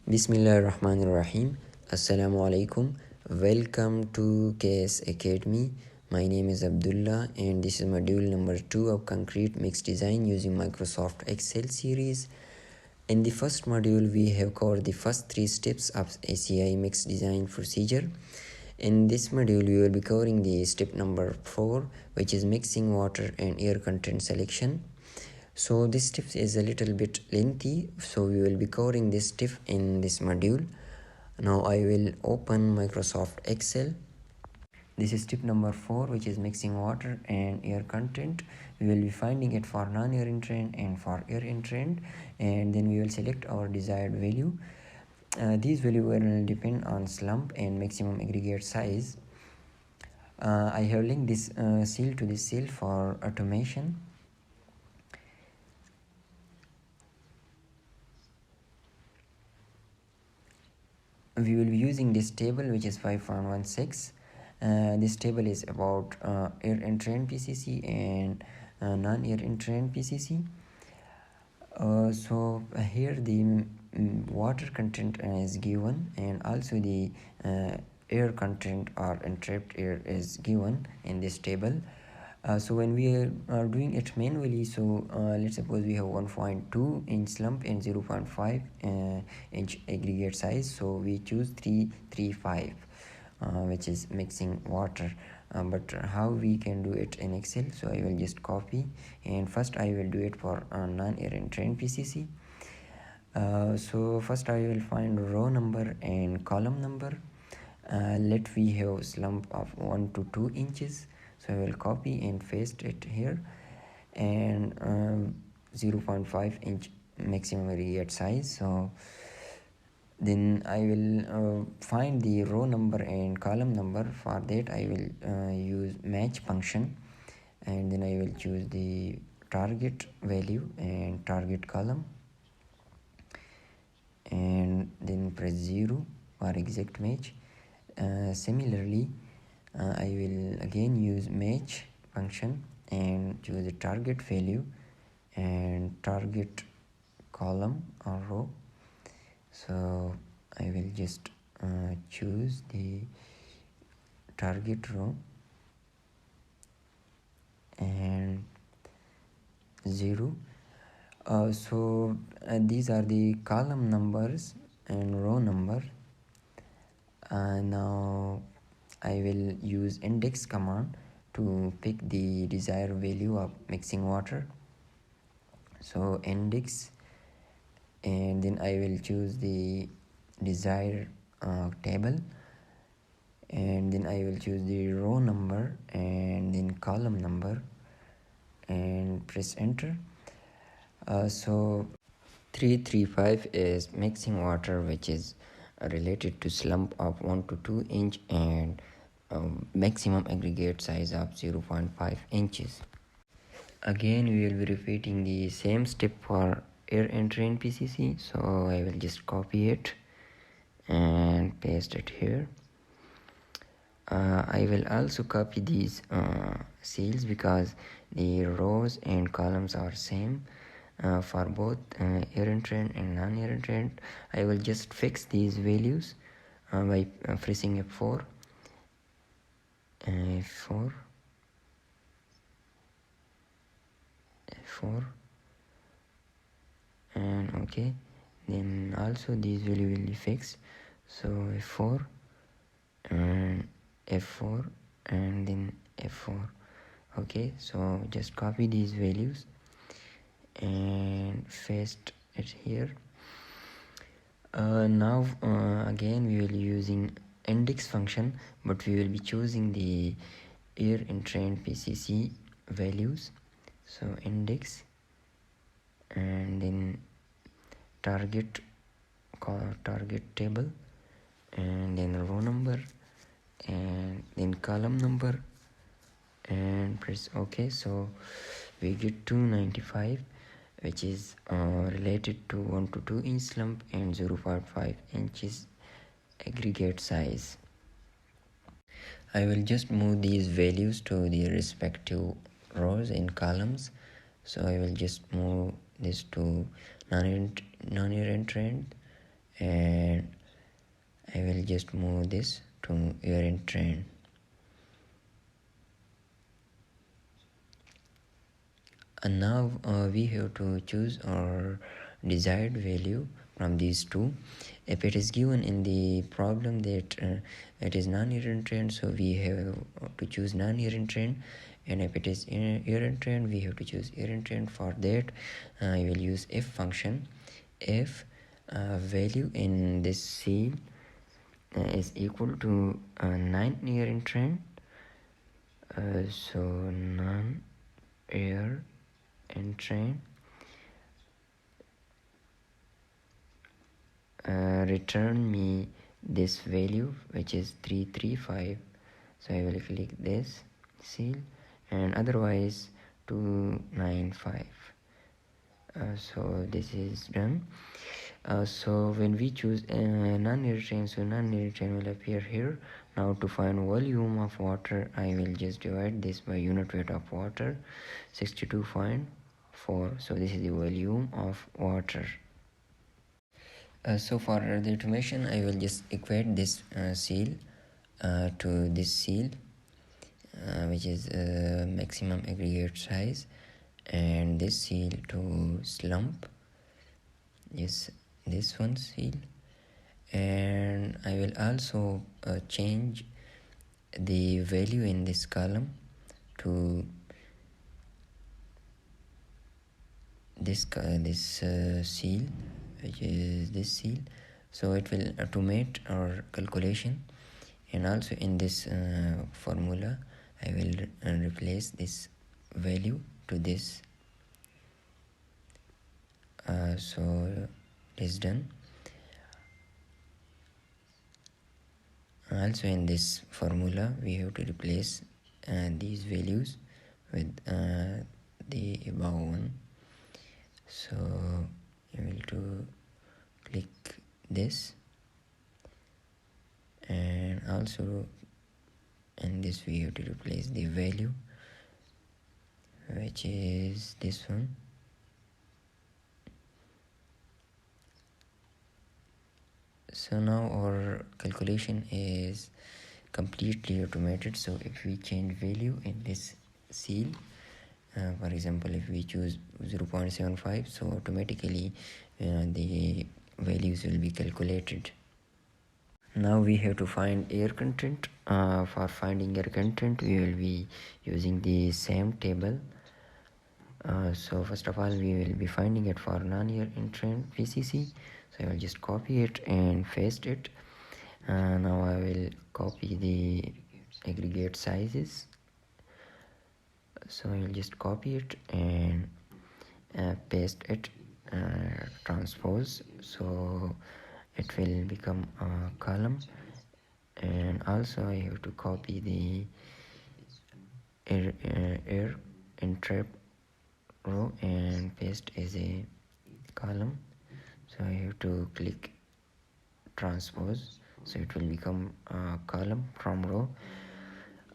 Bismillahirrahmanirrahim. Assalamu alaikum. Welcome to 𝗘𝘅𝗀𝗃𝗁 Academy. My name is Abdullah and this is module number 2 of concrete mix design using Microsoft Excel series. In the first module, we have covered the first 3 steps of ACI mix design procedure. In this module, we will be covering the step number 4, which is mixing water and air content selection. So this step is a little bit lengthy, so we will be covering this step in this module. Now I will open Microsoft Excel. This is step number 4, which is mixing water and air content. We will be finding it for non-air entrained and for air entrained, and then we will select our desired value. These values will depend on slump and maximum aggregate size. I have linked this cell to this cell for automation. We will be using this table, which is 5.16. This table is about air-entrained PCC and non-air-entrained PCC. So here the water content is given, and also the air content or entrapped air is given in this table. So when we are doing it manually, so let's suppose we have 1.2 inch slump and 0.5 inch aggregate size, so we choose 335, which is mixing water. But how we can do it in Excel? So I will just copy, and first I will do it for non-air entrained PCC. So first I will find row number and column number. Let we have slump of 1 to 2 inches. So I will copy and paste it here, and 0.5 inch maximum aggregate size. So then I will find the row number and column number. For that I will use match function, and then I will choose the target value and target column, and then press 0 for exact match. Similarly, I will again use match function and choose the target value and target column or row. So I will just choose the target row and 0. So these are the column numbers and row number. Now I will use index command to pick the desired value of mixing water. So index, and then I will choose the desired table, and then I will choose the row number and then column number and press enter. So 335 is mixing water, which is related to slump of 1 to 2 inch and maximum aggregate size of 0.5 inches. Again, we will be repeating the same step for air-entrained PCC. So I will just copy it and paste it here. I will also copy these cells because the rows and columns are same for both air-entrained and non-air-entrained. I will just fix these values by pressing F4, F4, and okay. Then also these value will be fixed. So F4 and F4 and then F4. Okay, so just copy these values and paste it here. Now again we will be using index function, but we will be choosing the air-entrained PCC values. So index, and then target table, and then row number and then column number, and press OK. So we get 295, which is related to 1 to 2 inch slump and 0.5 inches aggregate size. I will just move these values to the respective rows and columns. So I will just move this to non-air entrained and I will just move this to Air-entrained. And now we have to choose our desired value from these two. If it is given in the problem that it is non-Air-entrained, so we have to choose non-Air-entrained, and if it is Air-entrained, we have to choose Air-entrained. For that, I will use if function. If value in this seal is equal to non-Air-entrained, so non-Air-entrained, return me this value, which is 335. So I will click this seal, and otherwise 295. So this is done. So when we choose non-Air-entrained, so non-Air-entrained will appear here. Now to find volume of water, I will just divide this by unit weight of water, 62.4. so this is the volume of water. So for the automation, I will just equate this seal to this seal, which is maximum aggregate size, and this seal to slump is this one seal. And I will also change the value in this column to this seal, which is this seal, so it will automate our calculation. And also in this formula, I will replace this value to this. So it is done. Also in this formula, we have to replace these values with the above one. So you will to click this, and also in this we have to replace the value, which is this one. So now our calculation is completely automated. So if we change value in this seal, for example, if we choose 0.75, so automatically the values will be calculated. Now we have to find air content. For finding air content, we will be using the same table. So first of all, we will be finding it for non-Air-entrained PCC. So I will just copy it and paste it. Now I will copy the aggregate sizes. So I will just copy it and paste it, transpose, so it will become a column. And also I have to copy the air-entrained row and paste as a column. So I have to click transpose, so it will become a column from row.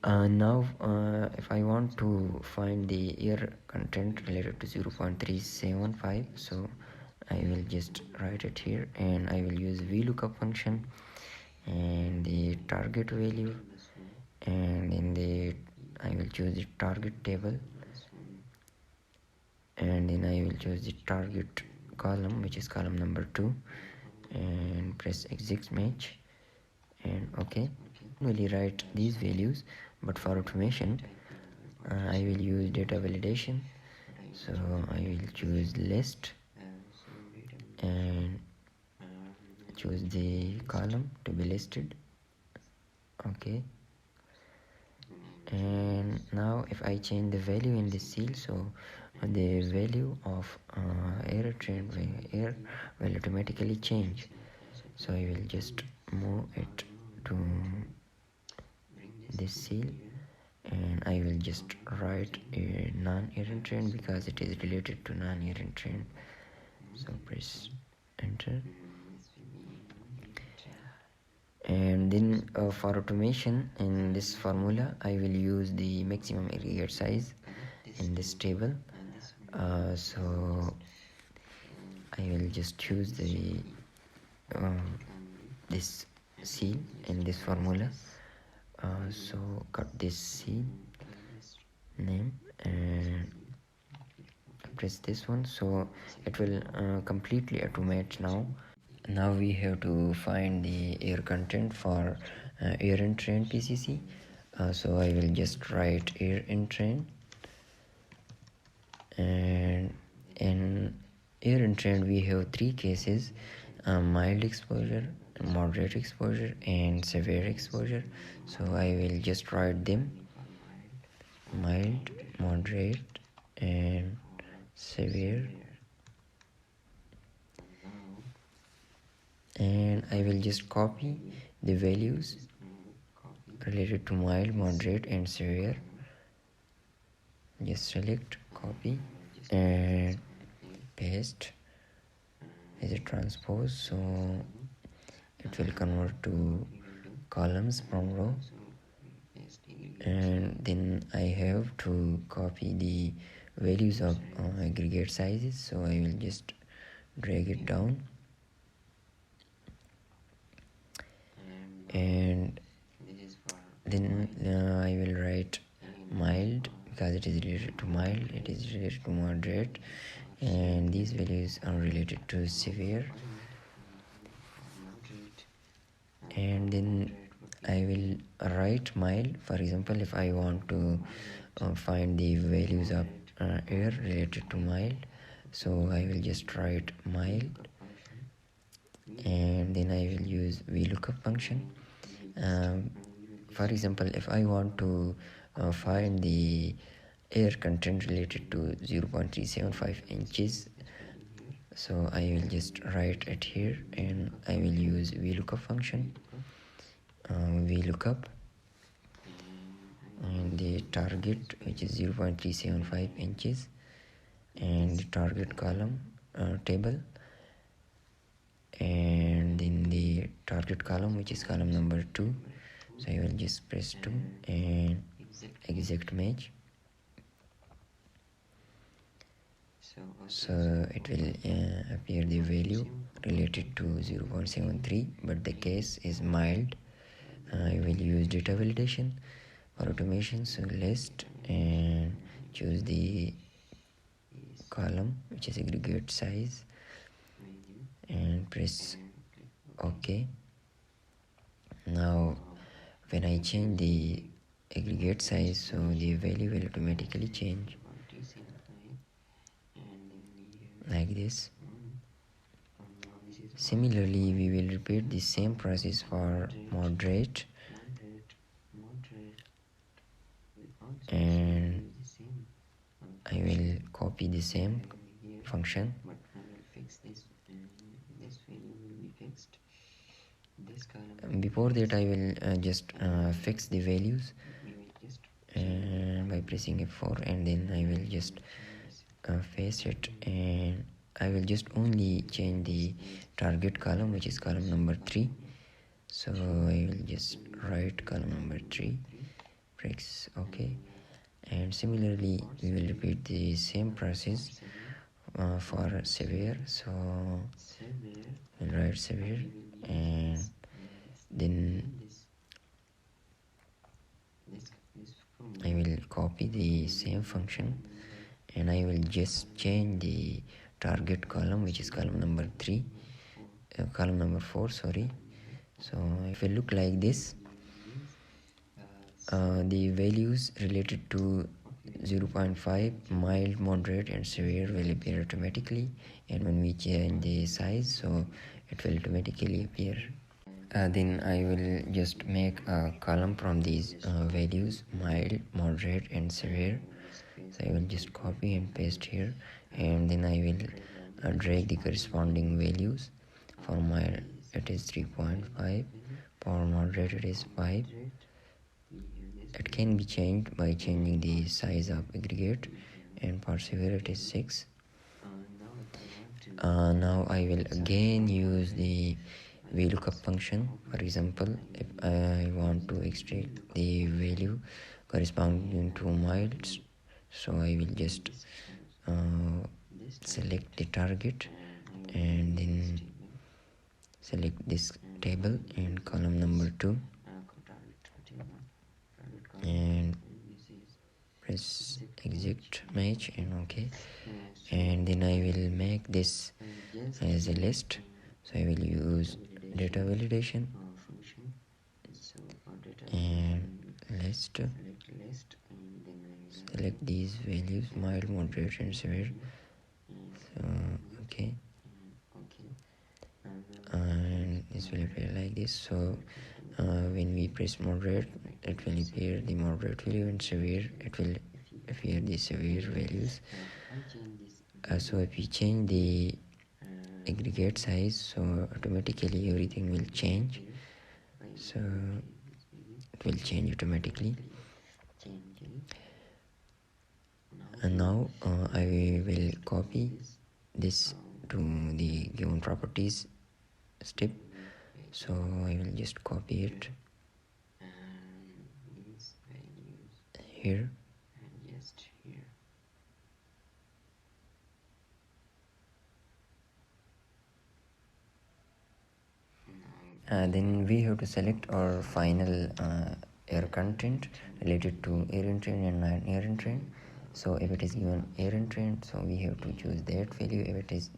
Now if I want to find the air content related to 0.375, so I will just write it here, and I will use VLOOKUP function and the target value, and in the I will choose the target table, and then I will choose the target column, which is column number 2, and press exit match, and okay. Manually write these values, but for automation I will use data validation. So I will choose list and choose the column to be listed. Okay, and now if I change the value in this seal, so the value of air will automatically change. So I will just move it to this seal, and I will just write a non-Air-entrained because it is related to non-Air-entrained. So press enter, and then for automation in this formula, I will use the maximum aggregate size in this table. So I will just choose the this seal in this formula. So cut this seal name and press this one, so it will completely automate now. Now we have to find the air content for Air-entrained PCC. So I will just write Air-entrained, and in Air-entrained we have three cases: mild exposure, moderate exposure, and severe exposure. So I will just write them: mild, moderate, and severe. And I will just copy the values related to mild, moderate, and severe. Just select, copy, and paste as a transpose, so it will convert to columns from row. And then I have to copy the values of aggregate sizes, so I will just drag it down, and then I will write mild because it is related to mild, it is related to moderate, and these values are related to severe. And then I will write mild. For example, if I want to find the values of air related to mild, so I will just write mild, and then I will use VLOOKUP function. For example, if I want to find the air content related to 0.375 inches, so I will just write it here, and I will use VLOOKUP function. VLOOKUP and the target, which is 0.375 inches, and the target column table, and in the target column, which is column number 2, so I will just press 2 and exact match. So it will appear the value related to 0.73, but the case is mild. I will use data validation for automation, so list, and choose the column which is aggregate size, and press OK. Now when I change the aggregate size, so the value will automatically change like this. Similarly, we will repeat the same process for moderate, and I will copy the same function. Before that, I will just fix the values by pressing F4, and then I will just paste it, and I will just only change the target column, which is column number 3. So I will just write column number 3, press OK. And similarly, we will repeat the same process for severe. So we'll write severe, and then I will copy the same function, and I will just change the target column, which is column number 4, sorry. So if it look like this, the values related to 0.5, mild, moderate, and severe will appear automatically, and when we change the size, so it will automatically appear. Then I will just make a column from these values: mild, moderate, and severe. So I will just copy and paste here, and then I will drag the corresponding values. For mild it is 3.5, for moderate it is 5. It can be changed by changing the size of aggregate, and for severe it is 6. Now I will again use the VLOOKUP function. For example, if I want to extract the value corresponding to mild, so I will just select the target, and then select this table and column number 2 and press exit match and OK, and then I will make this as a list. So I will use data validation and list, select these values mild, moderate and severe. So OK, and this will appear like this. So when we press moderate, it will appear the moderate value, and severe, it will appear the severe values. So if we change the aggregate size, so automatically everything will change. So it will change automatically. And now I will copy this to the given properties step. So I will just copy it here. Then we have to select our final air content related to air-entrained and non-air-entrained. So if it is given air-entrained, so we have to choose that value. If it is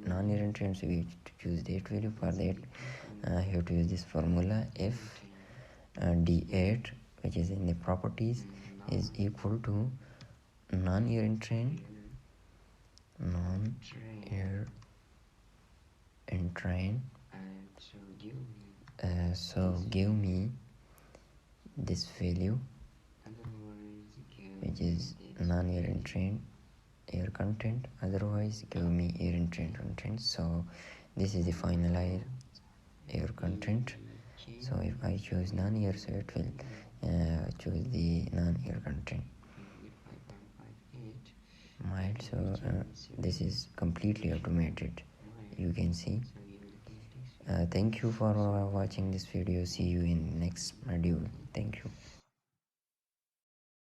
non-air-entrained, so we have to choose that value. For that, you have to use this formula if d8, which is in the properties, is equal to non-air-entrained so give me this value, which is non-air-entrained air content, otherwise give me air-entrained content. So this is the final air content. So if I choose non-air, so it will choose the non-air content mild. So this is completely automated, you can see. Thank you for watching this video. See you in next module. Thank you.